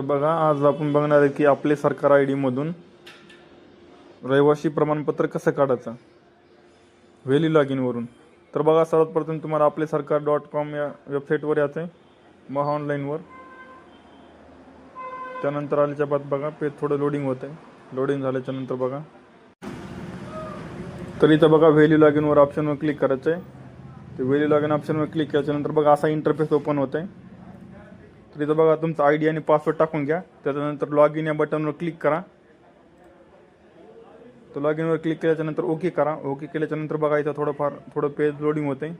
बघा, आज आपण बघणार आहे की आपले सरकार आय डी मधून रहिवासी प्रमाणपत्र कसं काढायचं व्हॅली लॉग इन वरून. तर बघा, सर्वात प्रथम तुम्हाला आपले सरकार.com या वेबसाईटवर यायचं आहे, महा ऑनलाईनवर. त्यानंतर आल्याच्या बाद बघा पेज थोडं लोडिंग होतं आहे. लोडिंग झाल्याच्या नंतर बघा, तर इथं बघा व्हॅली लॉग इनवर ऑप्शनवर क्लिक करायचं आहे. ते व्हॅली लॉग इन ऑप्शनवर क्लिक केल्याच्यानंतर बघा असा इंटरफेस ओपन होत आहे. तर इथं बघा तुमचा आय डी आणि पासवर्ड टाकून घ्या. त्याच्यानंतर लॉग इन या बटनवर क्लिक करा. तर लॉग इनवर क्लिक केल्याच्यानंतर ओके करा. ओके केल्याच्यानंतर बघा इथं थोडं पेज लोडिंग होते.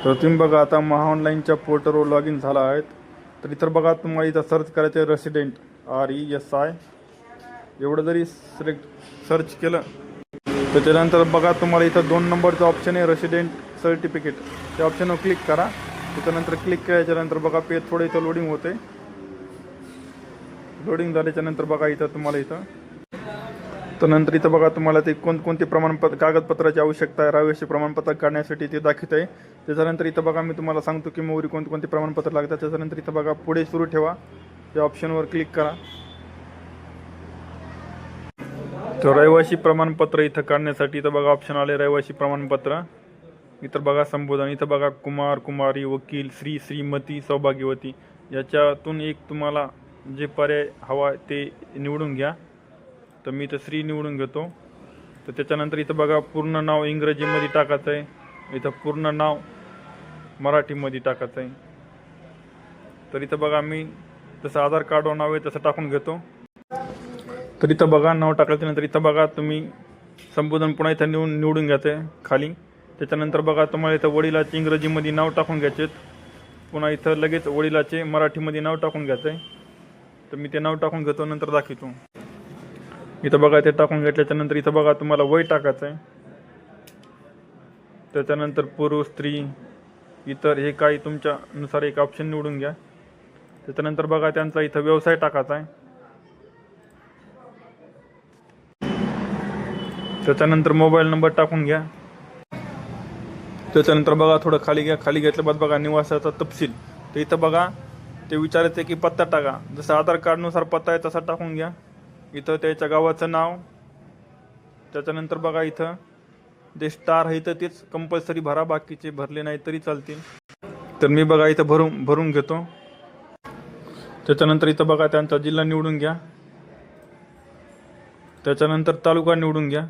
तर तुम्ही बघा आता महा ऑनलाईनच्या पोर्टलवर लॉग इन झाला आहेत. तर इथं बघा तुम्हाला इथं सर्च करायचं आहे रेसिडेंट RESI. एवढं जरी सर्च केलं तर त्यानंतर बघा तुम्हाला इथं 2 नंबरचं ऑप्शन आहे रेसिडेंट सर्टिफिकेट. त्या ऑप्शनवर क्लिक करा. त्याच्यानंतर क्लिक केल्याच्यानंतर बघा पेज थोडं इथं लोडिंग होते. लोडिंग झाल्याच्यानंतर बघा इथं तुम्हाला तर नंतर इथं बघा तुम्हाला ते कोणते प्रमाणपत्र कागदपत्राची आवश्यकता आहे रहिवासी प्रमाणपत्र काढण्यासाठी ते दाखवत आहे. त्याच्यानंतर इथं बघा मी तुम्हाला सांगतो की मोरी कोणते प्रमाणपत्र लागतात. त्याच्यानंतर इथं बघा पुढे सुरू ठेवा या ऑप्शनवर क्लिक करा. तर रहिवासी प्रमाणपत्र इथं काढण्यासाठी इथं बघा ऑप्शन आले रहिवासी प्रमाणपत्र. इथं बघा संबोधन. इथं बघा कुमार, कुमारी, वकील, श्री, श्रीमती, सौभाग्यवती. याच्यातून एक तुम्हाला जे पर्याय हवा ते निवडून घ्या. तर मी इथं श्री निवडून घेतो. तर त्याच्यानंतर इथं बघा पूर्ण नाव इंग्रजीमध्ये टाकायचं आहे. इथं पूर्ण नाव मराठीमध्ये टाकायचं आहे. तर इथं बघा मी जसं आधार कार्डवर नाव आहे तसं टाकून घेतो. तर इथं बघा नाव टाकल्याच्यानंतर इथं बघा तुम्ही संबोधन पुन्हा इथं निवडून घ्यायचं आहे खाली. त्याच्यानंतर बघा तुम्हाला इथं वडिलाचे इंग्रजीमध्ये नाव टाकून घ्यायचे. पुन्हा इथं लगेच वडिलाचे मराठीमध्ये नाव टाकून घ्यायचं आहे. तर मी ते नाव टाकून घेतो, नंतर दाखवतो. इथं बघा ते टाकून घेतल्याच्यानंतर इथं बघा तुम्हाला वय टाकायचं आहे. त्याच्यानंतर पुरुष, स्त्री, इतर हे काही तुमच्यानुसार एक ऑप्शन निवडून घ्या. त्याच्यानंतर बघा त्यांचा इथं व्यवसाय टाकायचा आहे. त्याच्यानंतर मोबाईल नंबर टाकून घ्या. त्याच्यानंतर बघा थोडं खाली घ्या. खाली घेतल्या बाद बघा निवासाचा तपशील. तर इथं बघा ते विचारायचं की पत्ता टाका. जसं आधार कार्डनुसार पत्ता आहे तसा टाकून घ्या. इथं त्याच्या गावाचं नाव. त्याच्यानंतर बघा इथं जे स्टार आहे तर तेच कंपल्सरी भरा, बाकीचे भरले नाही तरी चालतील. तर मी बघा इथं भरून घेतो. त्याच्यानंतर इथं बघा त्यांचा जिल्हा निवडून घ्या. त्याच्यानंतर तालुका निवडून घ्या.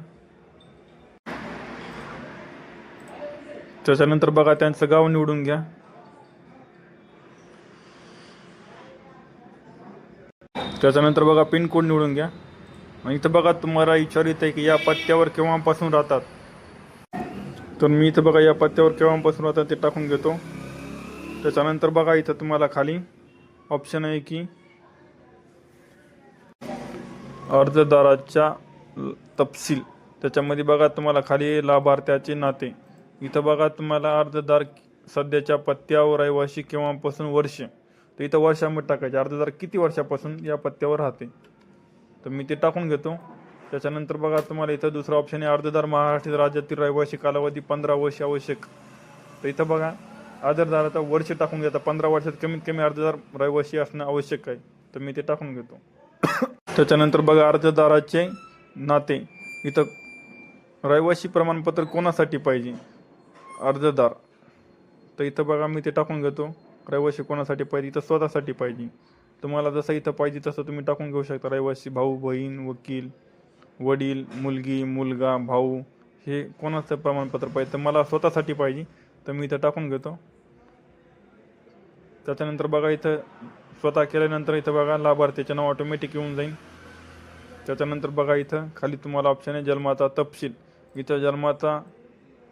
त्याच्यानंतर बघा त्यांचं गाव निवडून घ्या. त्याच्यानंतर बघा पिनकोड निवडून घ्या. आणि इथं बघा तुम्हाला विचारित आहे की या पत्त्यावर केव्हापासून राहतात. तर मी इथं बघा या पत्त्यावर केव्हापासून राहतात ते टाकून घेतो. त्याच्यानंतर बघा इथं तुम्हाला खाली ऑप्शन आहे की अर्जदाराच्या तपशील. त्याच्यामध्ये बघा तुम्हाला खाली लाभार्थ्याचे नाते. इथं बघा तुम्हाला अर्जदार सध्याच्या पत्त्यावर रहिवासी केव्हापासून वर्ष. तर इथं वर्षामध्ये टाकायचे अर्जदार किती वर्षापासून या पत्त्यावर राहते. तर मी ते टाकून घेतो. त्याच्यानंतर बघा तुम्हाला इथं दुसरा ऑप्शन आहे अर्जदार महाराष्ट्र राज्यातील रहिवासी कालावधी 15 वर्ष आवश्यक. तर इथं बघा अर्जदाराचा वर्ष टाकून घेता. 15 वर्षात कमीत कमी अर्जदार रहिवासी असणं आवश्यक आहे. तर मी ते टाकून घेतो. त्याच्यानंतर बघा अर्जदाराचे नाते. इथं रहिवासी प्रमाणपत्र कोणासाठी पाहिजे अर्जदार. तर इथं बघा मी ते टाकून घेतो. रहिवासी कोणासाठी पाहिजे. इथं स्वतःसाठी पाहिजे. तुम्हाला जसं इथं पाहिजे तसं तुम्ही टाकून घेऊ शकता. रहिवासी भाऊ, बहीण, वकील, वडील, मुलगी, मुलगा, भाऊ हे कोणाचं प्रमाणपत्र पाहिजे. तर मला स्वतःसाठी पाहिजे तर मी इथं टाकून घेतो. त्याच्यानंतर बघा इथं स्वतः केल्यानंतर इथं बघा लाभार्थीचे नाव ऑटोमॅटिक येऊन जाईल. त्याच्यानंतर बघा इथं खाली तुम्हाला ऑप्शन आहे जन्माचा तपशील. इथं जन्माचा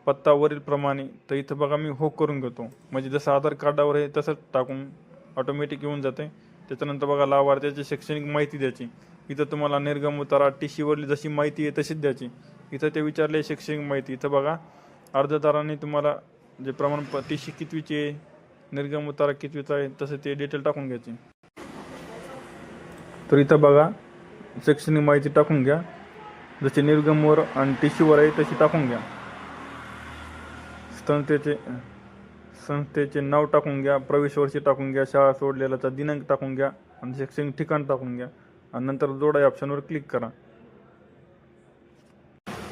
पत्ता वरील प्रमाणे. तर इथं बघा मी हो करून घेतो. म्हणजे जसं आधार कार्डावर आहे तसंच टाकून ऑटोमॅटिक येऊन जाते. त्याच्यानंतर बघा लाभार्थ्याची शैक्षणिक माहिती द्यायची. इथं तुम्हाला निर्गम उतारा टीशीवरली जशी माहिती आहे तशीच द्यायची. इथं ते विचारले शैक्षणिक माहिती. इथं बघा अर्जदारांनी तुम्हाला जे प्रमाणपत्र टीशी कितवीची आहे, निर्गम उतारा कितवीचा आहे तसं ते डिटेल टाकून घ्यायचे. तर इथं बघा शैक्षणिक माहिती टाकून घ्या. जशी निर्गमवर आणि टीशीवर आहे तशी टाकून घ्या. संस्थेचे नाव टाकून घ्या, प्रवेश वर्षी टाकून घ्या, शाळा सोडलेल्याचा दिनांक टाकून घ्या आणि शैक्षणिक ठिकाण टाकून घ्या आणि नंतर जोडा या ऑप्शनवर क्लिक करा.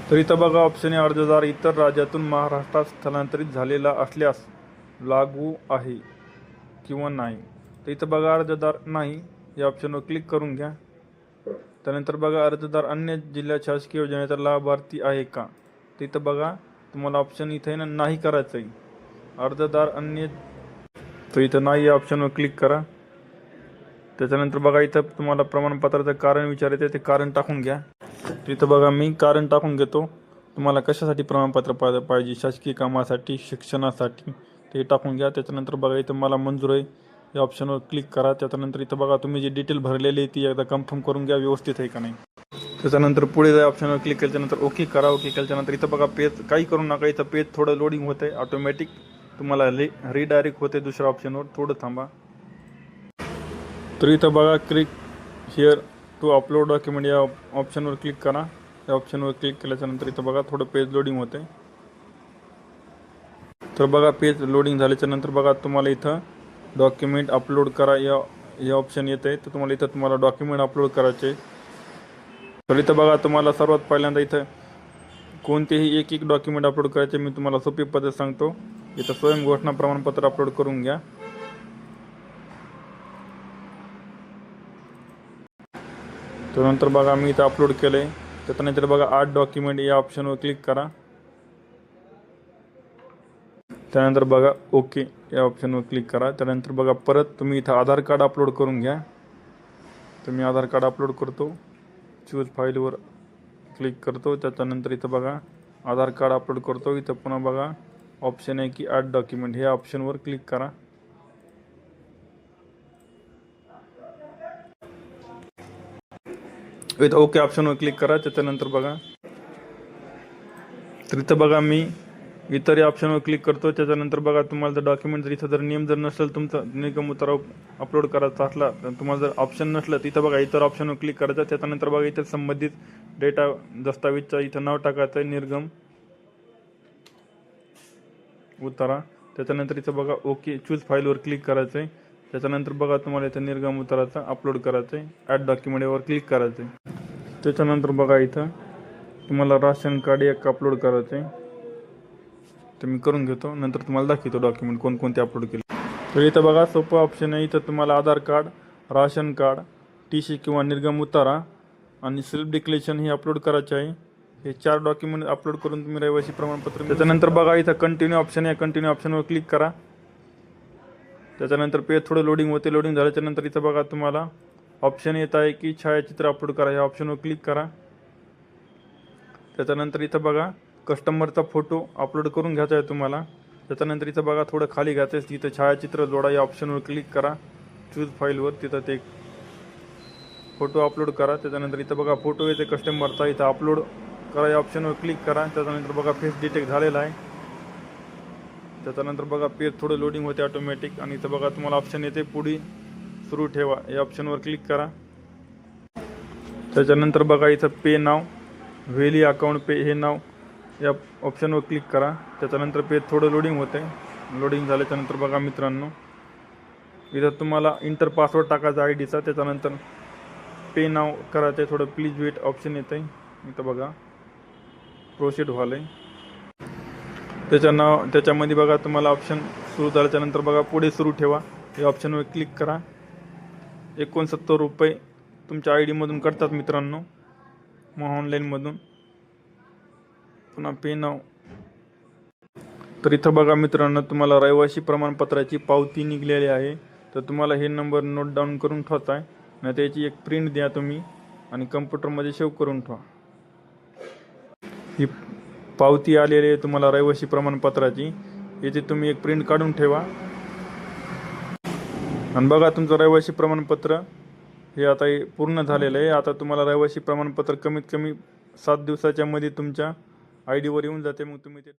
तर इथं बघा ऑप्शन आहे, अर्जदार इतर राज्यातून महाराष्ट्रात स्थलांतरित झालेला असल्यास लागू आहे किंवा नाही. तर इथं बघा अर्जदार नाही या ऑप्शनवर क्लिक करून घ्या. त्यानंतर बघा अर्जदार अन्य जिल्हा शासकीय योजनेचा लाभार्थी आहे का. तर इथं बघा तुम्हाला ऑप्शन इथे ना नाही करायचं आहे. अर्जदार अन्य, तर इथं नाही या ऑप्शनवर क्लिक करा. त्याच्यानंतर बघा इथं तुम्हाला प्रमाणपत्राचं कारण विचारायचं ते कारण टाकून घ्या. तिथं बघा मी कारण टाकून घेतो. तुम्हाला कशासाठी प्रमाणपत्र पाहिजे, शासकीय कामासाठी, शिक्षणासाठी, ते टाकून घ्या. त्याच्यानंतर बघा इथं मला मंजूर आहे या ऑप्शनवर क्लिक करा. त्याच्यानंतर इथं बघा तुम्ही जी डिटेल भरलेली आहे ती एकदा कन्फर्म करून घ्या व्यवस्थित आहे का नाही. त्याच्यानंतर पुढे या ऑप्शनवर क्लिक केल्यानंतर ओके करा. ओके केल्यानंतर इथं बघा पेज काही करू नका, इथं पेज थोडं लोडिंग होतं आहे ऑटोमॅटिक, तुम्हाला रिडायरेक्ट होते दुसऱ्या ऑप्शनवर, थोडं थांबा. तर इथं बघा click here to upload document या ऑप्शनवर क्लिक करा. या ऑप्शनवर क्लिक केल्याच्यानंतर इथं बघा थोडं पेज लोडिंग होते. तर बघा पेज लोडिंग झाल्याच्या नंतर बघा तुम्हाला इथं डॉक्युमेंट अपलोड करा या ऑप्शन येते. तर तुम्हाला इथं डॉक्युमेंट अपलोड करायचे. तर इथं बघा तुम्हाला सर्वात पहिल्यांदा इथं कोणतेही एक डॉक्युमेंट अपलोड करायचे. मी तुम्हाला सोपी पद्धत सांगतो. इथं स्वयं घोषणा प्रमाणपत्र अपलोड करून घ्या. त्यानंतर बघा मी इथं अपलोड केलं आहे. त्याच्यानंतर बघा 8 डॉक्युमेंट या ऑप्शनवर क्लिक करा. त्यानंतर बघा ओके या ऑप्शनवर क्लिक करा. त्यानंतर बघा परत तुम्ही इथं आधार कार्ड अपलोड करून घ्या. तर मी आधार कार्ड अपलोड करतो. चूज फाईलवर क्लिक करतो. त्याच्यानंतर इथं बघा आधार कार्ड अपलोड करतो. इथं पुन्हा बघा ऑप्शन आहे की 8 डॉक्युमेंट, ह्या ऑप्शनवर क्लिक करा. इथं ओके ऑप्शनवर क्लिक करा. त्याच्यानंतर बघा तर इथं बघा मी इतर या ऑप्शनवर क्लिक करतो. त्याच्यानंतर बघा तुम्हाला जर डॉक्युमेंट जर इथं जर नेम जर नसेल तुमचा निगम उतारा अपलोड करायचा असला तर तुम्हाला जर ऑप्शन नसलं तर इथं बघा इतर ऑप्शनवर क्लिक करायचं. त्याच्यानंतर बघा इथं संबंधित डेटा दस्तावेजचा इथं नाव टाकायचं आहे, निर्गम उतारा. त्याच्यानंतर इथं बघा ओके चूज फाईलवर क्लिक करायचं आहे. त्याच्यानंतर बघा तुम्हाला इथं निर्गम उताराचा अपलोड करायचं आहे, ॲड डॉक्युमेंटवर क्लिक करायचं आहे. त्याच्यानंतर बघा इथं तुम्हाला राशन कार्ड एक अपलोड करायचं आहे. तर मी करून घेतो, नंतर तुम्हाला दाखवतो डॉक्युमेंट कोणकोणते अपलोड केले. तर इथं बघा सोपं ऑप्शन आहे. इथं तुम्हाला आधार कार्ड, राशन कार्ड, TC किंवा निर्गम उतारा आणि सेल्फ डिक्लेरेशन हे अपलोड करायचे आहे. हे 4 डॉक्युमेंट अपलोड करून तुम्ही रहिवासी प्रमाणपत्र. त्याच्यानंतर बघा इथं कंटिन्यू ऑप्शन आहे, कंटिन्यू ऑप्शनवर क्लिक करा. त्याच्यानंतर पेज थोडं लोडिंग होते. लोडिंग झाल्याच्या नंतर इथं बघा तुम्हाला ऑप्शन येत आहे की छायाचित्र अपलोड करा, या ऑप्शनवर क्लिक करा. त्याच्यानंतर इथं बघा कस्टमरचा फोटो अपलोड करून घ्यायचा आहे तुम्हाला. त्याच्यानंतर इथं बघा थोडं खाली घ्यायचं आहे, तिथं छायाचित्र जोडा या ऑप्शनवर क्लिक करा. चूज फाईलवर तिथं ते फोटो अपलोड करा. त्याच्यानंतर इथं बघा फोटो येते कस्टमरचा, इथं अपलोड करा या ऑप्शनवर क्लिक करा. त्याच्यानंतर बघा फेस डिटेक्ट झालेला आहे. त्याच्यानंतर बघा पेज थोडं लोडिंग होते ऑटोमॅटिक आणि इथं बघा तुम्हाला ऑप्शन येते पुढे सुरू ठेवा, या ऑप्शनवर क्लिक करा. त्याच्यानंतर बघा इथं पे नाव, व्हॅली अकाउंट पे हे नाव या ऑप्शनवर क्लिक करा. त्याच्यानंतर पेज थोडं लोडिंग होते. लोडिंग झाल्याच्यानंतर बघा मित्रांनो इथं तुम्हाला इंटर पासवर्ड टाकायचा IDचा. त्याच्यानंतर पे नाव करायचं आहे, थोडं प्लीज वेट ऑप्शन येतं आहे. इथं बघा प्रोसीड व्हायला आहे. त्याच्यामध्ये बघा तुम्हाला ऑप्शन सुरू झाल्याच्यानंतर बघा पुढे सुरू ठेवा या ऑप्शनवर क्लिक करा. 69 रुपये तुमच्या ID मधून कटतात मित्रांनो, मग ऑनलाईनमधून. पुन्हा पे नाव. तर इथं बघा मित्रांनो तुम्हाला रहिवासी प्रमाणपत्राची पावती निघलेली आहे. तर तुम्हाला हे नंबर नोट डाऊन करून ठेवायचा आहे, नाही त्याची एक प्रिंट द्या तुम्ही आणि कम्प्युटरमध्ये सेव्ह करून ठेवा. ही पावती आलेली आहे तुम्हाला रहिवासी प्रमाणपत्राची, याची तुम्ही एक प्रिंट काढून ठेवा. आणि बघा तुमचं रहिवासी प्रमाणपत्र हे आता पूर्ण झालेलं आहे. आता तुम्हाला रहिवासी प्रमाणपत्र कमीत कमी 7 दिवसाच्या मध्ये तुमच्या ID वर येऊन जाते. मग तुम्ही ते